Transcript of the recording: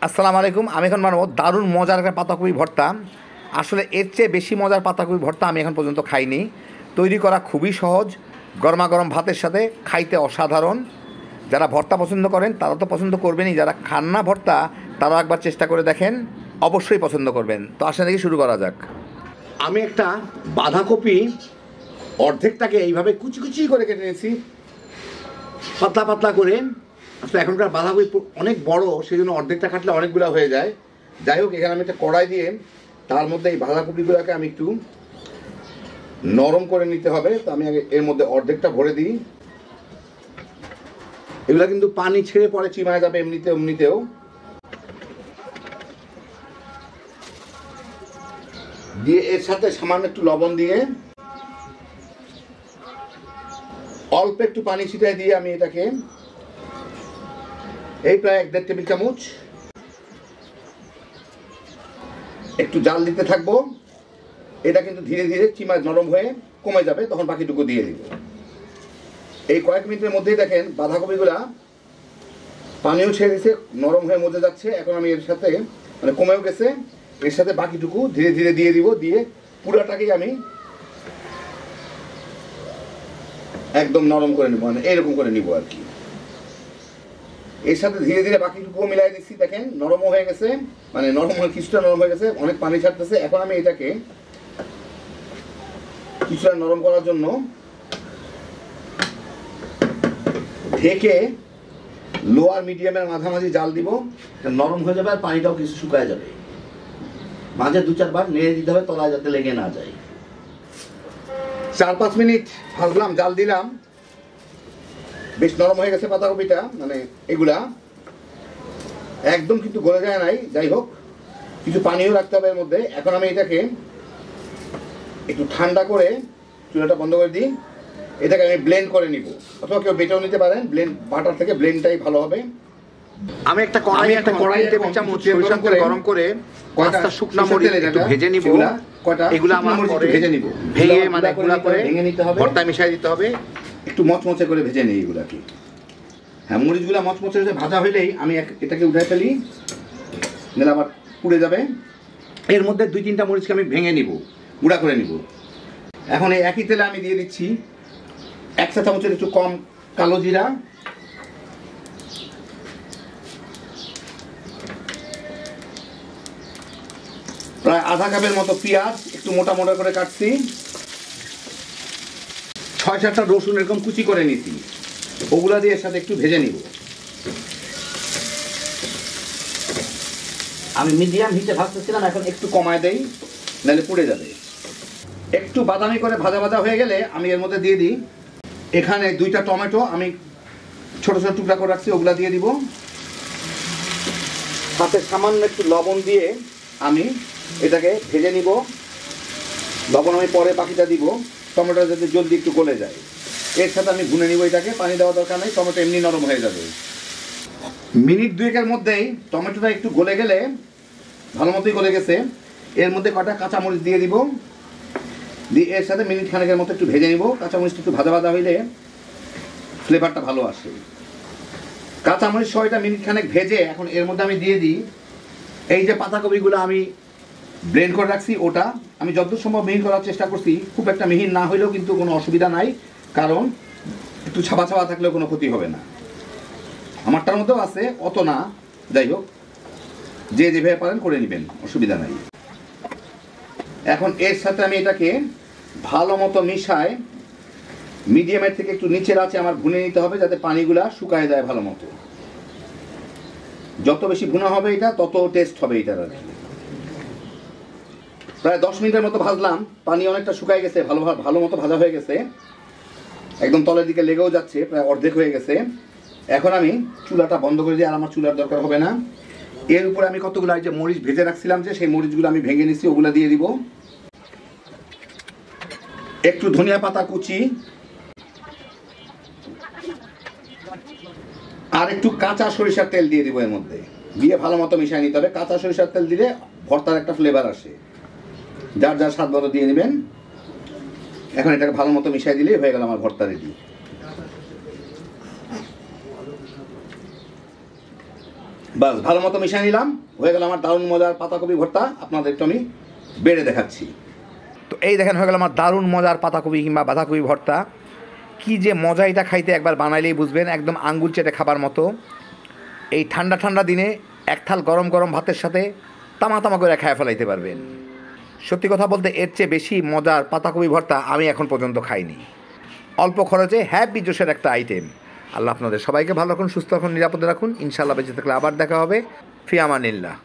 আসসালামু আলাইকুম। আমি এখন বানাবো দারুণ মজার একটা পাতাকপি ভর্তা। আসলে এর চেয়ে বেশি মজার পাতাকপি ভর্তা আমি এখন পর্যন্ত খাইনি। তৈরি করা খুবই সহজ, গরমা গরম ভাতের সাথে খাইতে অসাধারণ। যারা ভর্তা পছন্দ করেন তারা তো পছন্দ করবেনই, যারা খান না ভর্তা তারাও একবার চেষ্টা করে দেখেন, অবশ্যই পছন্দ করবেন। তো আসলে থেকে শুরু করা যাক। আমি একটা বাঁধাকপি অর্ধেকটাকে এইভাবে কুচি কুচি করে কেটে নিয়েছি, পাতলা পাতলা করে। আসলে এখনকার বাঁধাকপি অনেক বড়, সেই জন্য অর্ধেকটা কাটলে অনেকগুলো হয়ে যায়। যাই হোক, এখানে আমি একটা কড়াই দিয়ে তার মধ্যে এই বাঁধাকপিগুলোকে আমি একটু নরম করে নিতে হবে। তো আমি আগে এর মধ্যে অর্ধেকটা ভরে দিই। এগুলো কিন্তু পানি ছেড়ে পরে চিমায় যাবে এমনিতেও। দিয়ে এর সাথে সামান্য একটু লবণ দিয়ে অল্প একটু পানি ছিটাই দিয়ে আমি এটাকে এই প্রায় 1.5 টেবিল চামচ একটু জাল দিতে থাকবো। এটা কিন্তু ধীরে ধীরে চিমায় নরম হয়ে কমে যাবে, তখন বাকিটুকু দিয়ে দিব। এই কয়েক মিনিটের মধ্যেই দেখেন বাঁধাকপিগুলা পানিও ছেড়ে গেছে, নরম হয়ে মজে যাচ্ছে। এখন আমি এর সাথে কমেও গেছে, এর সাথে বাকিটুকু ধীরে ধীরে দিয়ে দিব। দিয়ে পুরাটাকেই আমি একদম নরম করে নিব, এইরকম করে নিব আর কি। এর সাথে ধীরে ধীরে বাকিটুকুও মিলাই দিচ্ছি। দেখেন নরমও হয়ে গেছে, নরম হয়ে কিছুটা নরম হয়ে গেছে, অনেক পানি ছাড়তেছে। এখন আমি এটাকে কিছুটা নরম করার জন্য ঢেকে লো আর মিডিয়ামের মাঝামাঝি জাল দিব। নরম হয়ে যাবে আর পানিটাও কিছু শুকায় যাবে। মাঝে 2-4 বার নেড়ে দিতে হবে, তলায় যাতে লেগে না যায়। 4-5 মিনিট ভাজলাম, জাল দিলাম, বেশ নরম হয়ে গেছে পাতাকপিটা। এগুলা একদম কিন্তু গলে যায় নাই। যাই হোক, কিছু পানিও রাখতে হবে এর মধ্যে। এখন আমি এটাকে একটু ঠান্ডা করে চুলাটা বন্ধ করে দিই। এটাকে আমি ব্লেন্ড করে নিব, অথবা কেউ বেটেও নিতে পারেন। বাটার থেকে ব্লেন্ডটাই ভালো হবে। আমি একটা কড়াইতে গরম করে কয়েকটা শুকনো মরিচ একটু ভেজে নিব। এগুলো আমার ভেজে নিব, ভেঙে গুঁড়া করে ভেঙে নিতে হবে, ভর্তায় মিশিয়ে দিতে হবে। একটু মচমচে করে ভেজে নিই এগুলাকে। হ্যাঁ, মরিচগুলো মচমচে ভাজা হইলেই আমি এটাকে উঠাই ফেলি, নাহলে আবার পুড়ে যাবে। এর মধ্যে 2-3টা মরিচকে আমি ভেঙে নিব, গুঁড়া করে নিব। এখন এই একই তেলে আমি দিয়ে দিচ্ছি 1 চা চামচের একটু কম কালো জিরা, প্রায় আধা কাপের মতো পেঁয়াজ একটু মোটা মোটা করে কাটছি, 6-7টা রসুন এরকম কুচি করে নিছি, ওগুলা দিয়ে এর সাথে একটু ভেজে নিব। আমি মিডিয়াম হিটে ভাজতেছিলাম, এখন একটু কমায় দেই, নাহলে পুড়ে যাবে। একটু বাদামি করে ভাজা ভাজা হয়ে গেলে আমি এর মধ্যে দিয়ে দিই এখানে 2টা টমেটো আমি ছোট ছোট টুকরা করে রাখছি, ওগুলা দিয়ে দিব। সাথে সামান্য একটু লবণ দিয়ে আমি এটাকে ভেজে নিব। লবণ আমি পরে বাকিটা দিব, টমেটো যাতে জলদি একটু গলে যায়। এর সাথে আমি ভুনে নিব এটাকে, পানি দেওয়া দরকার নেই, টমেটো এমনি নরম হয়ে যাবে। মিনিট 2-এর মধ্যেই টমেটোটা একটু গলে গেলে, ভালো মতোই গলে গেছে, এর মধ্যে কটা কাঁচামরিচ দিয়ে দিব। দিয়ে এর সাথে মিনিট খানেকের মতো একটু ভেজে নিব। কাঁচামরিচটা একটু ভাজা ভাজা হইলে ফ্লেভারটা ভালো আসে। কাঁচামরিচ 6টা মিনিট খানেক ভেজে এখন এর মধ্যে আমি দিয়ে দিই এই যে পাতাকপিগুলো আমি ব্লেন্ড করে রাখছি, ওটা আমি যতদূর সম্ভব মিহি করার চেষ্টা করছি। খুব একটা মিহিন না হইলেও কিন্তু কোনো অসুবিধা নাই, কারণ একটু ছাপা ছাপা থাকলেও কোনো ক্ষতি হবে না। আমারটার মধ্যেও আছে, অত না। যাই হোক, যে যেভাবে পারেন করে নেবেন, অসুবিধা নাই। এখন এর সাথে আমি এটাকে ভালো মতো মিশায় মিডিয়ামের থেকে একটু নিচের আঁচে আমার ভুনে নিতে হবে, যাতে পানিগুলা শুকায় যায় ভালো মতো। যত বেশি ভুনা হবে এটা, তত টেস্ট হবে এটার আর কি। প্রায় 10 মিনিটের মতো ভাজলাম, পানি অনেকটা শুকায় গেছে, ভালো মতো ভাজা হয়ে গেছে, একদম তলের দিকে লেগেও যাচ্ছে, প্রায় অর্ধেক হয়ে গেছে। এখন আমি চুলাটা বন্ধ করে দিই, আর আমার চুলার দরকার হবে না। এর উপরে আমি কতগুলো যে মরিচ ভেজে রাখছিলাম, যে সেই মরিচগুলো আমি ভেঙে নিচ্ছি, ওগুলো দিয়ে দিব। একটু ধনিয়া পাতা কুচি, আর একটু কাঁচা সরিষার তেল দিয়ে দিব এর মধ্যে। দিয়ে ভালো মতো মিশিয়ে নিতে হবে। কাঁচা সরিষার তেল দিলে ভর্তার একটা ফ্লেভার আসে, যার যার স্বাদ মতো দিয়ে নেবেন। এখন এটাকে ভালো মতো মিশিয়ে দিলেই হয়ে গেল আমার ভর্তা রেডি। বাস ভালো মতো মিশিয়ে নিলাম, হয়ে গেল আমার দারুণ মজার পাতাকপি ভর্তা। আপনাদের একটু আমি বেড়ে দেখাচ্ছি। তো এই দেখেন হয়ে গেল আমার দারুণ মজার পাতাকপি কিংবা বাঁধাকপি ভর্তা। কি যে মজা এটা খাইতে, একবার বানাইলেই বুঝবেন, একদম আঙ্গুল চেটে খাবার মতো। এই ঠান্ডা ঠান্ডা দিনে এক থাল গরম গরম ভাতের সাথে তামা তামা করে খেয়ে ফেলাইতে পারবেন। সত্যি কথা বলতে এর চেয়ে বেশি মজার পাতাকপি ভর্তা আমি এখন পর্যন্ত খাইনি। অল্প খরচে হ্যাপি জোশের একটা আইটেম। আল্লাহ আপনাদের সবাইকে ভালো রাখুন, সুস্থ রাখুন, নিরাপদে রাখুন। ইনশাআল্লাহ বেঁচে থাকলে আবার দেখা হবে। ফি আমানিল্লাহ।